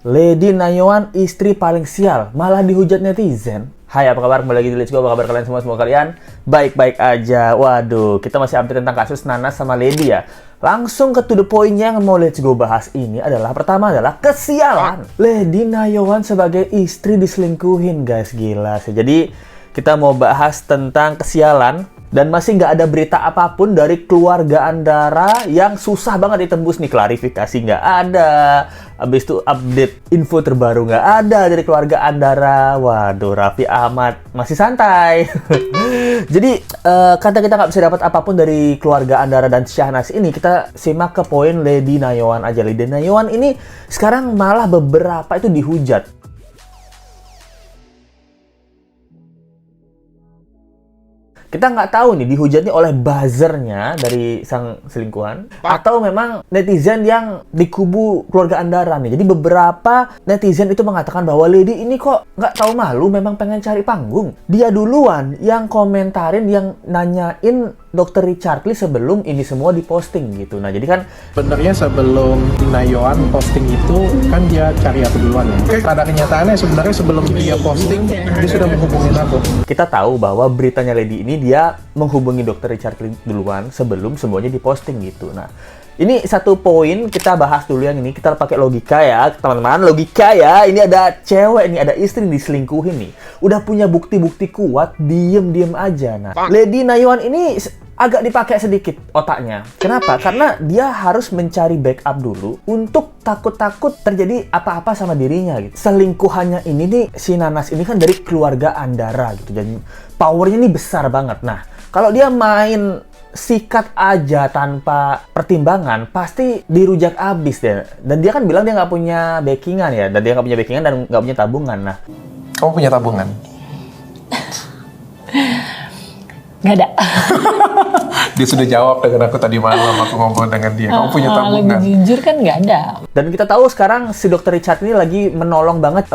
Lady Nayoan istri paling sial, malah dihujat netizen. Hai, apa kabar? Kembali lagi di Let's Go. Apa kabar kalian semua? Semoga kalian baik-baik aja. Waduh, kita masih update tentang kasus Nanas sama Lady ya. Langsung ke to the point yang mau Let's Go bahas ini adalah pertama adalah kesialan. Lady Nayoan sebagai istri diselingkuhin, guys. Gila sih. Jadi kita mau bahas tentang kesialan. Dan masih nggak ada berita apapun dari keluarga Andara yang susah banget ditembus nih. Klarifikasi nggak ada. Habis itu update info terbaru nggak ada dari keluarga Andara. Waduh, Raffi Ahmad masih santai. Jadi, karena kita nggak bisa dapat apapun dari keluarga Andara dan Syahnas ini, kita simak ke poin Lady Nayoan aja. Lady Nayoan ini sekarang malah beberapa itu dihujat. Kita nggak tahu nih dihujatnya oleh buzzernya dari sang selingkuhan atau memang netizen yang di kubu keluarga Andara nih. Jadi beberapa netizen itu mengatakan bahwa Lady ini kok nggak tahu malu, memang pengen cari panggung. Dia duluan yang komentarin, yang nanyain Dr. Richard Lee sebelum ini semua diposting gitu. Nah, jadi kan sebenarnya sebelum Nayoan posting itu kan dia cari aku duluan ya. Pada kenyataannya sebenarnya sebelum dia posting dia sudah menghubungi aku. kita tahu bahwa beritanya Lady ini dia menghubungi Dr. Richard Lee duluan sebelum semuanya diposting gitu. Nah, ini satu poin kita bahas dulu yang ini. Kita pakai logika ya, teman-teman. Logika ya. Ini ada cewek nih, ada istri diselingkuhin nih. Udah punya bukti-bukti kuat, diem-diem aja. Nah, Lady Nayoan ini agak dipakai sedikit otaknya. Kenapa? Karena dia harus mencari backup dulu untuk takut-takut terjadi apa-apa sama dirinya gitu. Selingkuhannya ini nih, si Nanas ini kan dari keluarga Andara gitu. Dan powernya nih besar banget. Nah, kalau dia main sikat aja tanpa pertimbangan, pasti dirujak abis deh. Dan dia kan bilang dia nggak punya backingan ya. Dan dia nggak punya backingan dan nggak punya tabungan. Nah, Kamu punya tabungan? Nggak ada. Dia sudah jawab dengan aku tadi malam aku ngomong dengan dia. Kamu punya tabungan? Lebih jujur kan nggak ada. dan kita tahu sekarang si Dr. Richard ini lagi menolong banget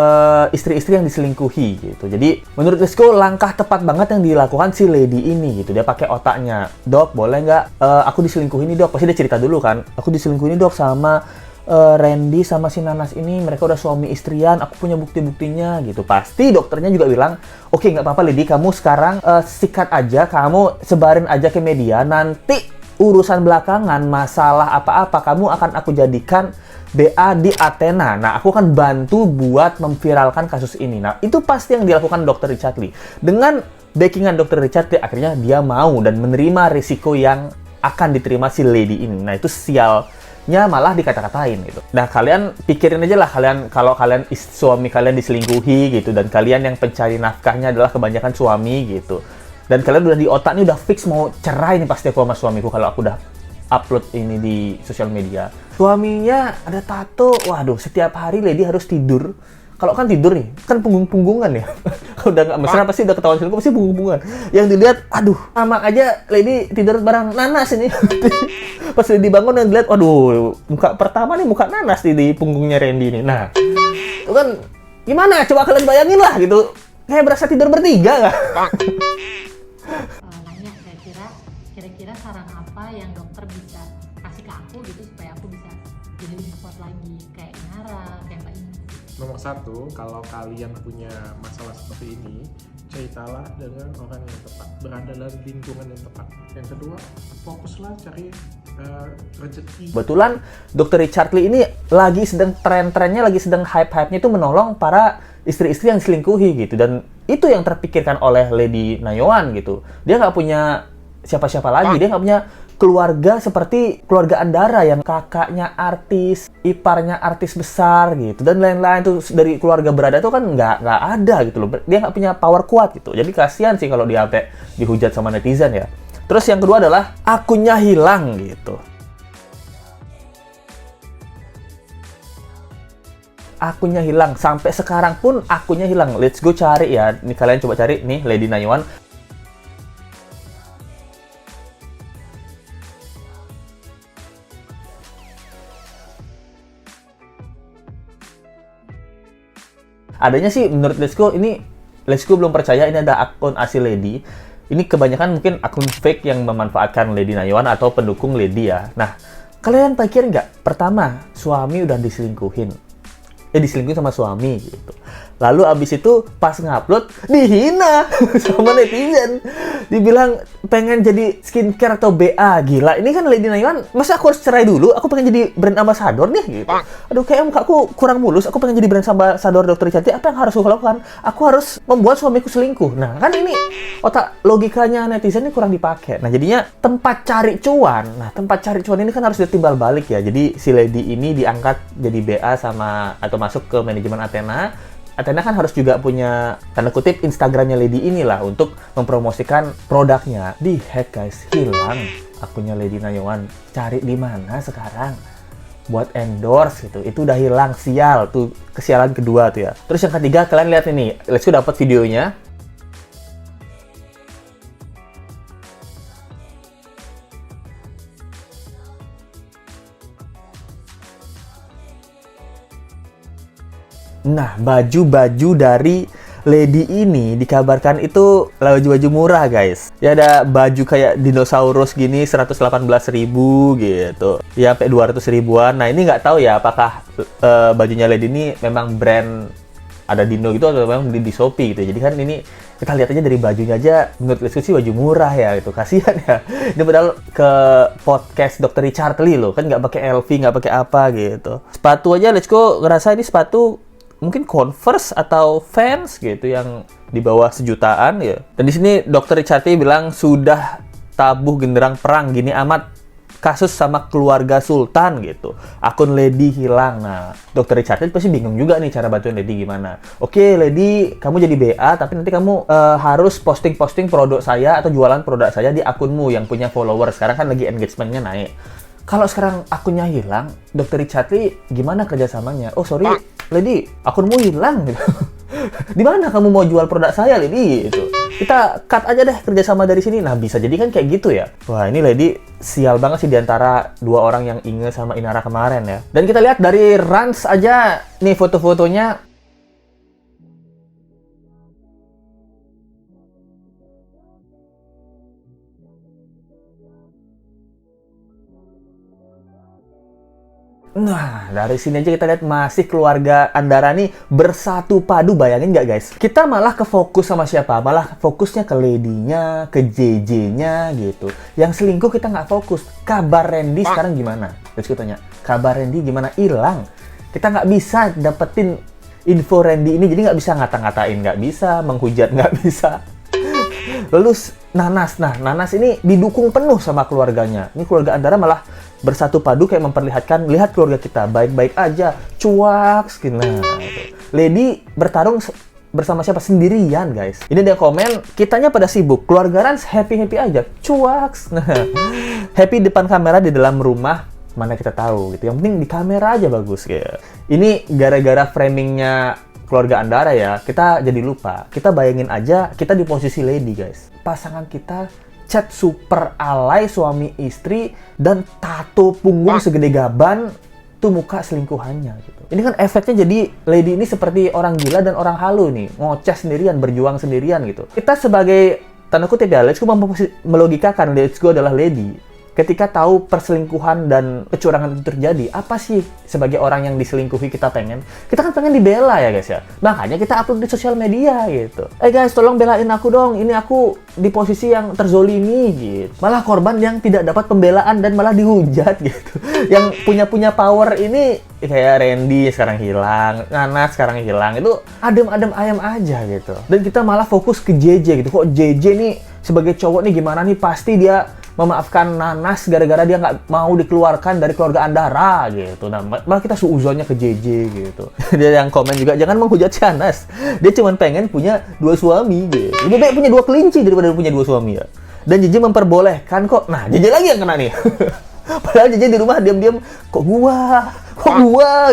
istri-istri yang diselingkuhi gitu. Jadi menurut Rizko langkah tepat banget yang dilakukan si Lady ini gitu. Dia pakai otaknya. Dok, boleh nggak aku diselingkuhi nih dok? Pasti dia cerita dulu kan. Aku diselingkuhi nih dok sama Randy sama si Nanas ini, mereka udah suami istrian, aku punya bukti-buktinya gitu. Pasti dokternya juga bilang, oke, nggak apa-apa Lady, kamu sekarang sikat aja, kamu sebarin aja ke media, nanti urusan belakangan, masalah apa-apa, kamu akan aku jadikan BA di Athena. Nah, aku akan bantu buat memviralkan kasus ini. Nah, itu pasti yang dilakukan Dr. Richard Lee. Dengan backingan Dr. Richard Lee, akhirnya dia mau dan menerima risiko yang akan diterima si Lady ini. Nah, itu sialnya malah dikata-katain gitu. Nah, kalian pikirin aja lah, kalau kalian suami kalian diselingkuhi gitu, dan kalian yang pencari nafkahnya adalah kebanyakan suami gitu. Dan kalian udah di otak nih udah fix mau cerai nih pasti aku sama suamiku kalau aku udah upload ini di sosial media. Suaminya ada tato, waduh, setiap hari Lady harus tidur. Kalau kan tidur nih, kan punggung-punggungan ya. Udah nggak mesra pasti udah ketahuan selingkuh, pasti punggung-punggungan. Yang dilihat, aduh, sama aja Lady tidur bareng Nanas ini. Pas Lady bangun dan dilihat, waduh, muka pertama nih muka Nanas di punggungnya Randy nih. Nah, itu kan gimana? Coba kalian bayangin lah gitu. Kayak berasa tidur bertiga nggak? Nanya kira-kira saran apa yang dokter bisa kasih ke aku gitu supaya aku bisa jadi lebih kuat lagi kayak Nara, kayak Mbak Ina. Nomor satu, kalau kalian punya masalah seperti ini, ceritalah dengan orang yang tepat, berada dalam lingkungan yang tepat. Yang kedua, fokuslah cari rezeki. Kebetulan Dr. Richard Lee ini lagi sedang tren-trennya, lagi sedang hype-hype-nya itu menolong para istri-istri yang diselingkuhi gitu. Dan itu yang terpikirkan oleh Lady Nayoan gitu. Dia nggak punya siapa-siapa lagi, dia nggak punya keluarga seperti keluarga Andara yang kakaknya artis, iparnya artis besar gitu, dan lain-lain tuh dari keluarga berada tuh kan nggak ada gitu loh. Dia nggak punya power kuat gitu. Jadi kasihan sih kalau dia sampai dihujat sama netizen ya. Terus yang kedua adalah akunnya hilang gitu. Akunnya hilang, sampai sekarang pun akunnya hilang. Let's go cari ya. Nih kalian coba cari nih Lady Nayoan. Adanya sih menurut Let's Go ini, Let's Go belum percaya ini ada akun asli Lady. Ini kebanyakan mungkin akun fake yang memanfaatkan Lady Nayoan atau pendukung Lady ya. Nah, kalian pikir nggak? Pertama, suami udah diselingkuhin. diselingkuhin sama suami gitu. Lalu abis itu pas ngupload dihina sama netizen. Dibilang pengen jadi skincare atau BA. Gila, ini kan Lady Nayuan, masa aku harus cerai dulu? Aku pengen jadi brand ambassador nih gitu. Aduh, kayak mukaku kurang mulus. Aku pengen jadi brand ambassador Dr. Richard. Apa yang harus aku lakukan? Aku harus membuat suamiku selingkuh. Nah, kan ini otak logikanya netizen ini kurang dipakai. Nah, jadinya tempat cari cuan. Nah, tempat cari cuan ini kan harus ditimbal balik ya. Jadi si Lady ini diangkat jadi BA sama atau masuk ke manajemen Athena. Athena kan harus juga punya tanda kutip Instagramnya Lady inilah untuk mempromosikan produknya. Di-hack guys, hilang akunnya Lady Nayuan. Cari di mana sekarang? Buat endorse gitu. Itu udah hilang, sial. Tuh kesialan kedua tuh ya. Terus yang ketiga, kalian lihat ini. Let's go dapat videonya. Nah, baju-baju dari Lady ini dikabarkan itu baju-baju murah, guys. Ya ada baju kayak dinosaurus gini 118.000 gitu. Ya sampai 200 ribuan. Nah, ini nggak tahu ya apakah bajunya Lady ini memang brand ada dino gitu atau memang di Shopee gitu. Jadi kan ini kita lihat aja dari bajunya aja, menurut Lesku sih baju murah ya gitu. Kasihan ya. Ini padahal ke podcast Dr. Richard Lee loh, kan nggak pakai LV, nggak pakai apa gitu. Sepatu aja Lesku ngerasa ini sepatu mungkin Converse atau Vans gitu yang di bawah sejutaan ya. Dan di sini Dr. Richard bilang sudah tabuh genderang perang gini amat kasus sama keluarga Sultan gitu. Akun Lady hilang. Nah, Dr. Richard pasti bingung juga nih cara bantuin Lady gimana. Oke, Lady, kamu jadi BA tapi nanti kamu harus posting-posting produk saya atau jualan produk saya di akunmu yang punya follower. Sekarang kan lagi engagement-nya naik. Kalau sekarang akunnya hilang, Dr. Richard gimana kerjasamanya? Oh sorry, Lady, akunmu hilang gitu. Di mana kamu mau jual produk saya, Lady? Gitu. Kita cut aja deh kerjasama dari sini. Nah bisa jadi kan kayak gitu ya. Wah ini Lady sial banget sih diantara dua orang yang Inge sama Inara kemarin ya. Dan kita lihat dari Rans aja nih foto-fotonya. Nah, dari sini aja kita lihat masih keluarga Andara nih bersatu padu, bayangin nggak guys? Kita malah kefokus sama siapa? Malah fokusnya ke Lady-nya, ke JJ-nya gitu. Yang selingkuh kita nggak fokus. Kabar Randy sekarang gimana? Terus kita tanya, kabar Randy gimana? Hilang. Kita nggak bisa dapetin info Randy ini, jadi nggak bisa ngata-ngatain, nggak bisa, menghujat nggak bisa. Lalu Nanas, nah Nanas ini didukung penuh sama keluarganya. Ini keluarga Andara malah bersatu padu kayak memperlihatkan, lihat keluarga kita baik-baik aja, cuak, nah gitu. Lady bertarung bersama siapa? Sendirian guys. Ini dia komen, kitanya pada sibuk, keluarga Rans happy-happy aja, cuak. Nah, happy depan kamera di dalam rumah, mana kita tahu gitu. Yang penting di kamera aja bagus kayak. Ini gara-gara framingnya keluarga Andara ya, kita jadi lupa. Kita bayangin aja kita di posisi Lady guys. Pasangan kita chat super alay suami istri dan tato punggung segede gaban tuh muka selingkuhannya gitu. Ini kan efeknya jadi Lady ini seperti orang gila dan orang halu nih, ngoceh sendirian, berjuang sendirian gitu. Kita sebagai tanda kutip ya, let's go melogikakan let's go adalah Lady. Ketika tahu perselingkuhan dan kecurangan itu terjadi, apa sih sebagai orang yang diselingkuhi kita pengen? Kita kan pengen dibela ya guys ya. Makanya kita upload di sosial media gitu. Guys, tolong belain aku dong. Ini aku di posisi yang terzolimi gitu. Malah korban yang tidak dapat pembelaan dan malah dihujat gitu. Yang punya power ini kayak Randy sekarang hilang, Nanas sekarang hilang. Itu adem-adem ayam aja gitu. Dan kita malah fokus ke JJ gitu. Kok JJ nih sebagai cowok nih gimana nih? Pasti dia memaafkan Nanas gara-gara dia nggak mau dikeluarkan dari keluarga Andara gitu. Nah, malah kita suuzonnya ke JJ gitu. Dia yang komen juga, jangan menghujat si Nanas. Dia cuma pengen punya 2 suami gitu. Lebih baik punya 2 kelinci daripada punya 2 suami ya. Dan JJ memperbolehkan kok. Nah, JJ lagi yang kena nih. Padahal JJ di rumah diam-diam, kok gua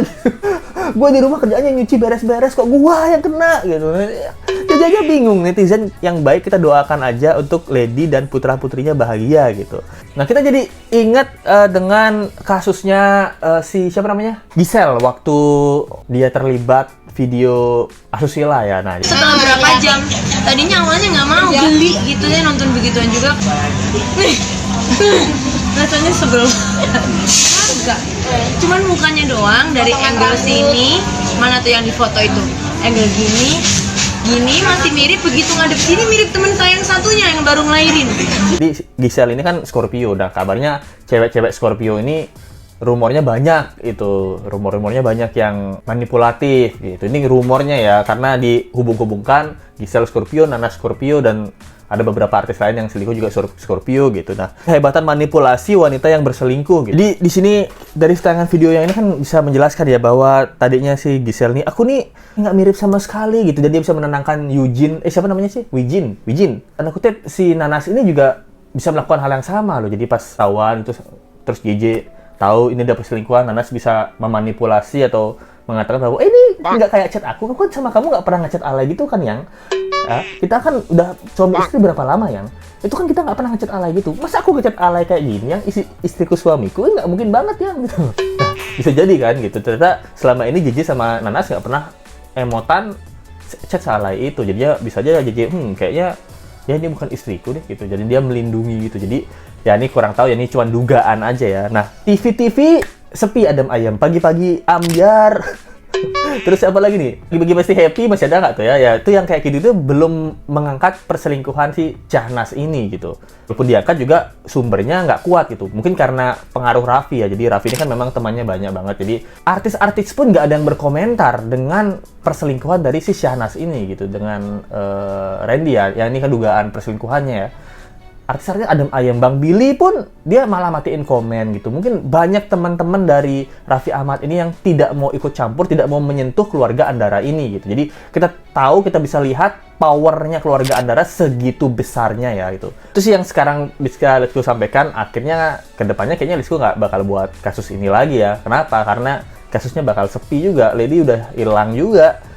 gitu. Gua di rumah kerjaannya nyuci beres-beres, kok gua yang kena gitu. JJ aja bingung. Netizen yang baik kita doakan aja untuk Lady dan putra-putrinya bahagia gitu. Nah, kita jadi ingat dengan kasusnya si siapa namanya? Giselle waktu dia terlibat video asusila ya. Nah, setelah berapa jam tadinya awalnya nggak mau geli gitu ya nonton begituan juga. Rasanya sebel. Enggak. Cuman mukanya doang dari angle sini Mana tuh yang di foto itu? Angle gini masih mirip, begitu ngadep sini mirip temen saya yang satunya yang baru ngelahirin. Jadi Giselle ini kan Scorpio. Nah, kabarnya cewek-cewek Scorpio ini rumornya banyak itu. Rumor-rumornya banyak yang manipulatif gitu. Ini rumornya ya, karena dihubung-hubungkan Giselle Scorpio, Nana Scorpio, dan ada beberapa artis lain yang selingkuh juga Scorpio gitu. Nah, kehebatan manipulasi wanita yang berselingkuh gitu. Jadi di sini dari tayangan video yang ini kan bisa menjelaskan ya bahwa tadinya si Giselle nih, aku nih nggak mirip sama sekali gitu. Jadi dia bisa menenangkan Eugene, siapa namanya sih? Wijin. Tanda kutip si Nanas ini juga bisa melakukan hal yang sama loh. Jadi pas tawan terus JJ tahu ini dapat selingkuhan, Nanas bisa memanipulasi atau mengatakan bahwa ini nggak kayak chat aku kan sama kamu nggak pernah ngechat alay gitu kan yang kita kan udah suami istri berapa lama yang itu kan kita nggak pernah ngechat alay gitu, masa aku ngechat alay kayak gini yang istriku suamiku nggak mungkin banget ya gitu. Nah, bisa jadi kan gitu, ternyata selama ini JJ sama Nanas nggak pernah emotan chat alay itu, jadi ya bisa aja JJ kayaknya ya ini bukan istriku deh gitu, jadi dia melindungi gitu. Jadi ya ini kurang tahu ya, ini cuma dugaan aja ya. Nah, TV sepi adem ayam, pagi-pagi ambyar. Terus apa lagi nih? Bagi pasti happy masih ada nggak tuh ya? Ya itu yang kayak gitu itu belum mengangkat perselingkuhan si Syahnas ini gitu. Walaupun diangkat juga sumbernya nggak kuat gitu. Mungkin karena pengaruh Raffi ya. Jadi Raffi ini kan memang temannya banyak banget. Jadi artis-artis pun nggak ada yang berkomentar dengan perselingkuhan dari si Syahnas ini gitu. Dengan Randy ya. Yang ini kan dugaan perselingkuhannya ya. Artis-artis adem ayam, Bang Billy pun dia malah matiin komen gitu. Mungkin banyak teman-teman dari Raffi Ahmad ini yang tidak mau ikut campur, tidak mau menyentuh keluarga Andara ini gitu. Jadi kita tahu, kita bisa lihat powernya keluarga Andara segitu besarnya ya itu. Itu sih yang sekarang bisa Lesko sampaikan. Akhirnya kedepannya kayaknya Lesko nggak bakal buat kasus ini lagi ya. Kenapa? Karena kasusnya bakal sepi juga. Lady udah hilang juga.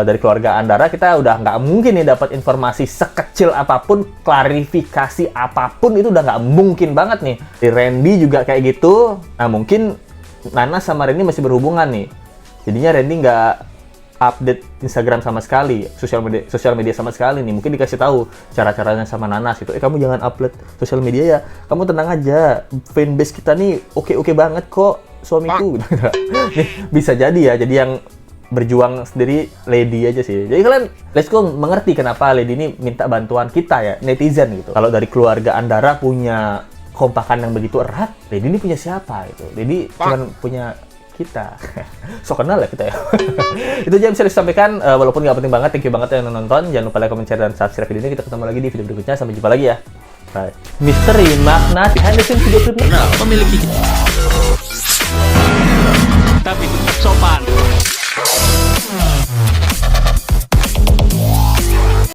Dari keluarga Andara kita udah nggak mungkin nih dapat informasi sekecil apapun, klarifikasi apapun itu udah nggak mungkin banget nih. Di Randy juga kayak gitu. Nah mungkin Nana sama Randy masih berhubungan nih. Jadinya Randy nggak update Instagram sama sekali, sosial media sama sekali nih. Mungkin dikasih tahu cara-caranya sama Nanas gitu. Kamu jangan upload sosial media ya. Kamu tenang aja. Fanbase kita nih oke banget kok suamiku. Nih, bisa jadi ya. Jadi yang berjuang sendiri Lady aja sih. Jadi kalian Lesko mengerti kenapa Lady ini minta bantuan kita ya, netizen gitu. Kalau dari keluarga Andara punya kompakan yang begitu erat, Lady ini punya siapa gitu. Lady cuma punya kita. So kenal ya kita ya. Itu aja yang bisa disampaikan, walaupun nggak penting banget. Thank you banget yang nonton. Jangan lupa like, comment, share, dan subscribe video ini. Kita ketemu lagi di video berikutnya. Sampai jumpa lagi ya. Bye. Misteri makna behind the scene video klipnya. Memiliki